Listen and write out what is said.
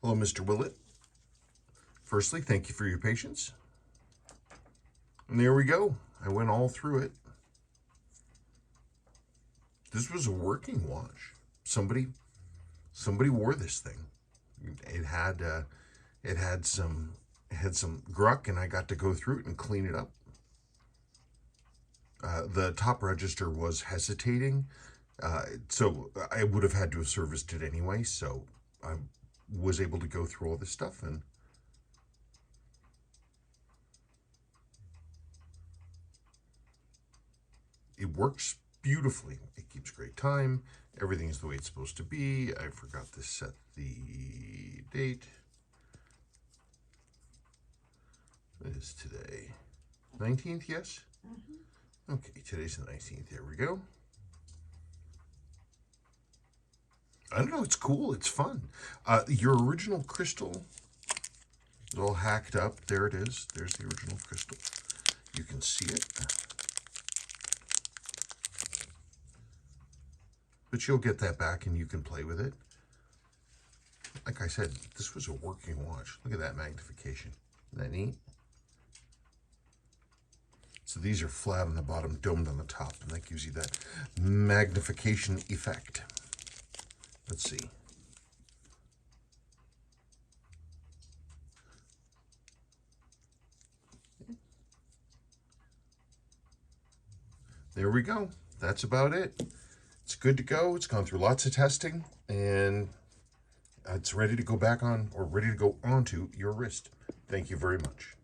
Hello, Mr. Willett. Firstly, thank you for your patience. And there we go. I went all through it. This was a working watch. Somebody wore this thing. It had some gruck, and I got to go through it and clean it up. The top register was hesitating, so I would have had to have serviced it anyway, so I was able to go through all this stuff, and it works beautifully. It keeps great time. Everything is the way it's supposed to be. I forgot to set the date. What is today? 19th, yes? Okay, today's the 19th. There we go. I don't know, it's cool, it's fun. Your original crystal is all hacked up. There it is. There's the original crystal. You can see it. But you'll get that back and you can play with it. Like I said, this was a working watch. Look at that magnification. Isn't that neat? So these are flat on the bottom, domed on the top, and that gives you that magnification effect. Let's see. There we go. That's about it. It's good to go. It's gone through lots of testing, and it's ready to go back on, or ready to go onto your wrist. Thank you very much.